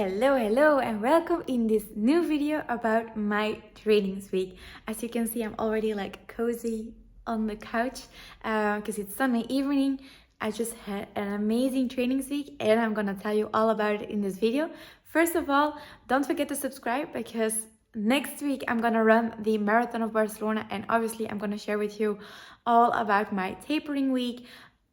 Hello and welcome in this new video about my trainings week. As you can see, I'm already like cozy on the couch because it's Sunday evening. I just had an amazing trainings week and I'm gonna tell you all about it in this video. First of all, don't forget to subscribe because next week I'm gonna run the Marathon of Barcelona and obviously I'm gonna share with you all about my tapering week.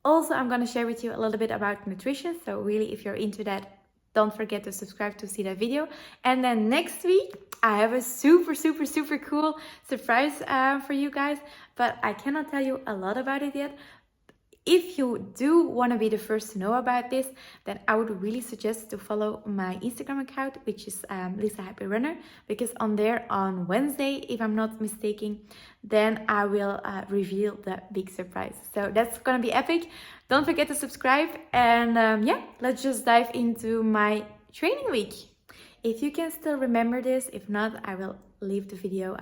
Also, I'm gonna share with you a little bit about nutrition, so really if you're into that, don't forget to subscribe to see that video. And then next week, I have a super cool surprise for you guys, but I cannot tell you a lot about it yet. If you do want to be the first to know about this, then I would really suggest to follow my Instagram account, which is Lisa Happy Runner, because on there on Wednesday, if I'm not mistaken, then I will reveal the big surprise. So that's gonna be epic. Don't forget to subscribe and yeah, let's just dive into my training week. If you can still remember this, if not, I will leave the video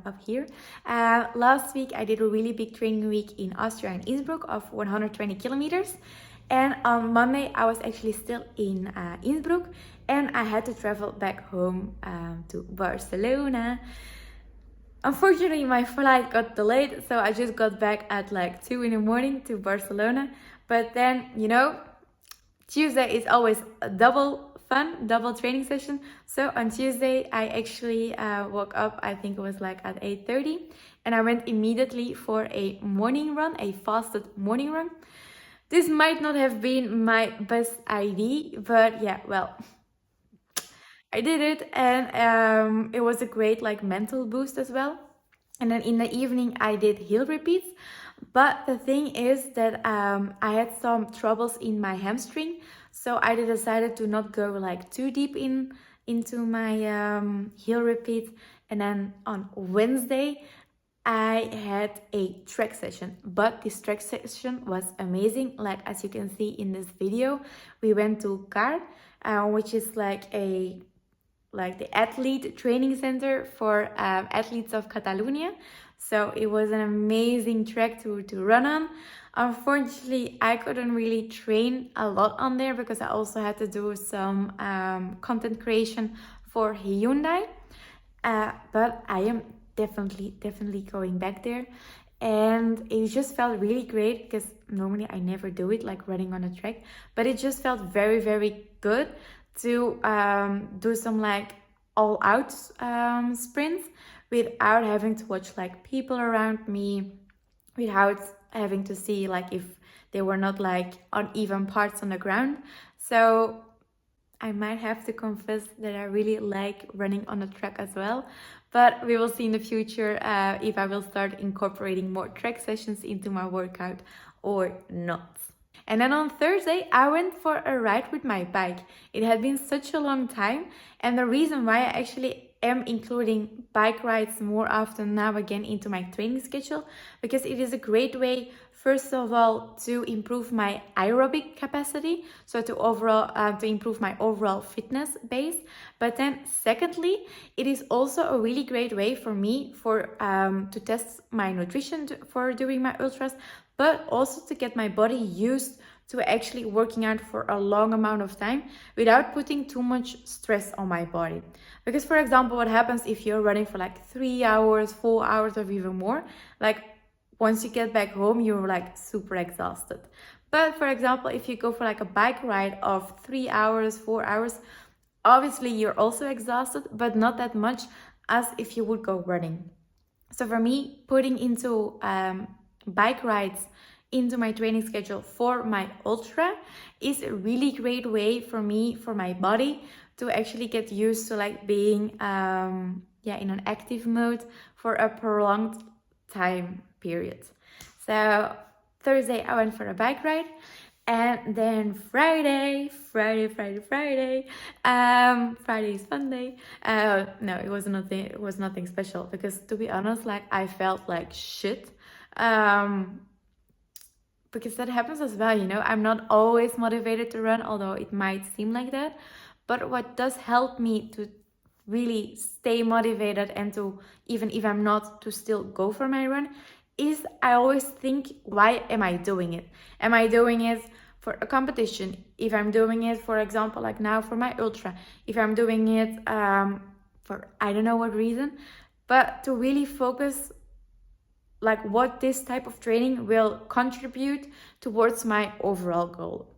up here. Last week I did a really big training week in Austria and Innsbruck of 120 kilometers, and on Monday I was actually still in Innsbruck and I had to travel back home to Barcelona. Unfortunately, my flight got delayed, so I just got back at like 2 in the morning to Barcelona. But then, you know, Tuesday is always a double training session. So on Tuesday, I actually woke up, I think it was like at 8:30, and I went immediately for a morning run, a fasted morning run. This might not have been my best idea, but yeah, well, I did it, and it was a great like mental boost as well. And then in the evening I did hill repeats, but the thing is that I had some troubles in my hamstring, so I decided to not go like too deep into my hill repeats. And then on Wednesday I had a track session, but this track session was amazing. Like as you can see in this video, we went to CAR, which is like the athlete training center for athletes of Catalonia. So it was an amazing track to run on. Unfortunately, I couldn't really train a lot on there because I also had to do some content creation for Hyundai. But I am definitely going back there. And it just felt really great because normally I never do it, like running on a track. But it just felt very good to do some like all-out sprints without having to watch like people around me, without having to see like if they were not like uneven parts on the ground. So I might have to confess that I really like running on a track as well, but we will see in the future if I will start incorporating more track sessions into my workout or not. And then on Thursday, I went for a ride with my bike. It had been such a long time, and the reason why I actually am including bike rides more often now again into my training schedule, because it is a great way, first of all, to improve my aerobic capacity, so to improve my overall fitness base. But then secondly, it is also a really great way for me to test my nutrition for doing my ultras, but also to get my body used to actually working out for a long amount of time without putting too much stress on my body. Because for example, what happens if you're running for like 3 hours, 4 hours or even more, like once you get back home, you're like super exhausted. But for example, if you go for like a bike ride of 3 hours, 4 hours, obviously you're also exhausted, but not that much as if you would go running. So for me, putting into bike rides into my training schedule for my ultra is a really great way for me, for my body, to actually get used to like being in an active mode for a prolonged time period. So Thursday I went for a bike ride, and then Friday is Friday. Friday is fun day. No, it was nothing special, because to be honest, like I felt like shit. Because that happens as well, you know, I'm not always motivated to run, although it might seem like that. But what does help me to really stay motivated and to, even if I'm not, to still go for my run, is I always think, why am I doing it? Am I doing it for a competition, if I'm doing it, for example, like now for my ultra, if I'm doing it for I don't know what reason, but to really focus like what this type of training will contribute towards my overall goal.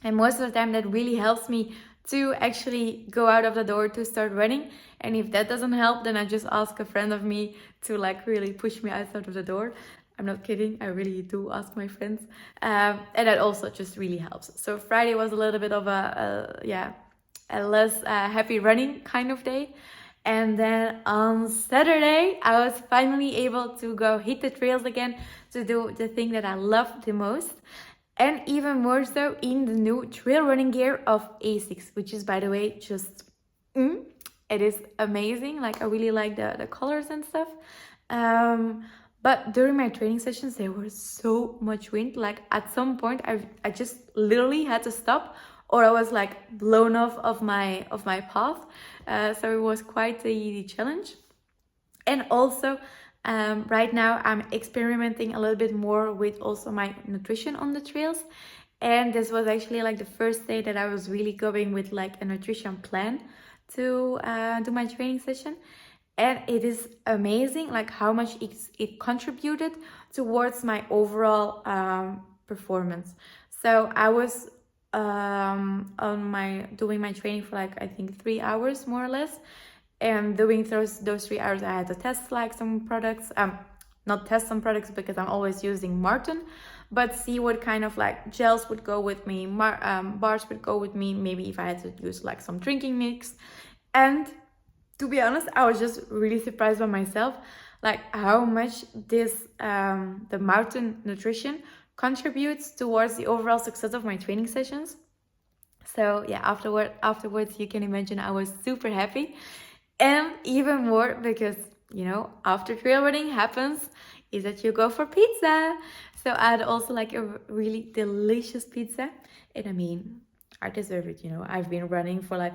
And most of the time that really helps me to actually go out of the door to start running. And if that doesn't help, then I just ask a friend of me to like really push me outside of the door. I'm not kidding, I really do ask my friends. And that also just really helps. So Friday was a little bit of a less happy running kind of day. And then on Saturday, I was finally able to go hit the trails again, to do the thing that I love the most. And even more so in the new trail running gear of ASICS, which is, by the way, just, it is amazing. Like, I really like the colors and stuff. But during my training sessions, there was so much wind. Like, at some point, I just literally had to stop, or I was like blown off of my path. So it was quite a challenge. And also, right now I'm experimenting a little bit more with also my nutrition on the trails. And this was actually like the first day that I was really going with like a nutrition plan to do my training session. And it is amazing like how much it contributed towards my overall performance. So I was doing my training for like I think 3 hours more or less. And doing those 3 hours, I had to test like some products, not test some products because I'm always using Martin, but see what kind of like gels would go with me, bars would go with me, maybe if I had to use like some drinking mix. And to be honest, I was just really surprised by myself, like how much this, the Martin nutrition contributes towards the overall success of my training sessions. So yeah, afterwards, you can imagine I was super happy. And even more because, you know, after trail running happens is that you go for pizza. So I had also like a really delicious pizza. And I mean, I deserve it, you know. I've been running for like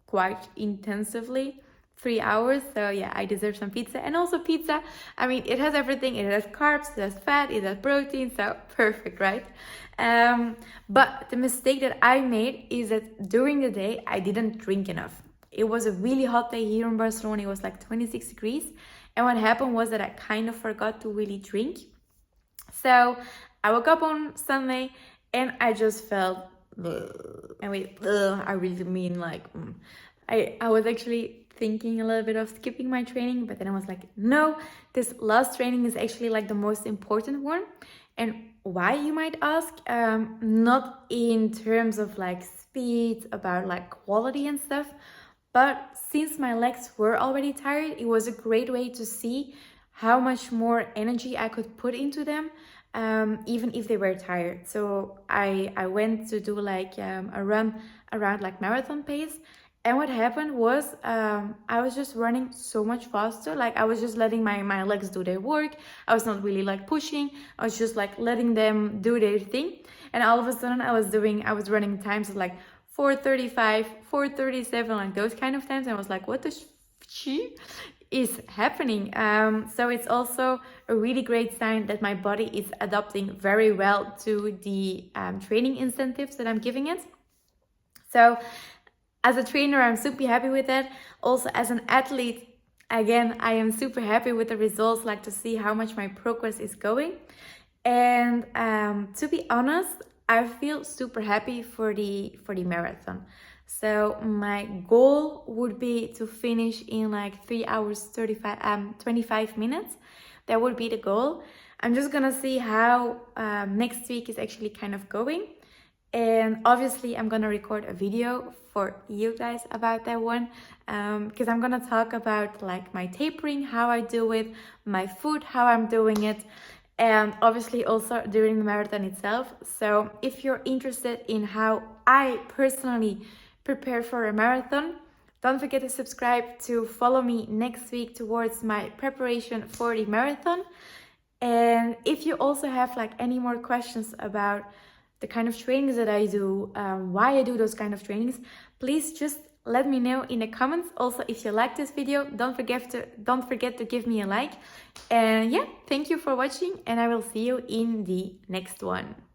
quite intensively, 3 hours. So yeah, I deserve some pizza. And also pizza, I mean, it has everything. It has carbs, it has fat, it has protein. So perfect, right? But the mistake that I made is that during the day, I didn't drink enough. It was a really hot day here in Barcelona. It was like 26 degrees. And what happened was that I kind of forgot to really drink. So I woke up on Sunday and I just felt, and wait, I really mean like, I was actually thinking a little bit of skipping my training, but then I was like, no, this last training is actually like the most important one. And why, you might ask? Not in terms of like speed, about like quality and stuff, but since my legs were already tired, it was a great way to see how much more energy I could put into them, even if they were tired. So I went to do like a run around like marathon pace. And what happened was I was just running so much faster. Like I was just letting my legs do their work. I was not really like pushing. I was just like letting them do their thing. And all of a sudden I was running times of like 4:35, 4:37, like those kind of times. I was like, what the is happening? So it's also a really great sign that my body is adapting very well to the training incentives that I'm giving it. So as a trainer, I'm super happy with that. Also as an athlete, again, I am super happy with the results, like to see how much my progress is going. And to be honest, I feel super happy for the marathon. So my goal would be to finish in like 3 hours 25 minutes. That would be the goal. I'm just gonna see how next week is actually kind of going. And obviously I'm gonna record a video for you guys about that one, because I'm gonna talk about like my tapering, how I do it, my food, how I'm doing it, and obviously also during the marathon itself. So if you're interested in how I personally prepare for a marathon, don't forget to subscribe to follow me next week towards my preparation for the marathon. And if you also have like any more questions about the kind of trainings that I do, why I do those kind of trainings, please just let me know in the comments. Also, if you like this video, don't forget to give me a like. And yeah, thank you for watching, and I will see you in the next one.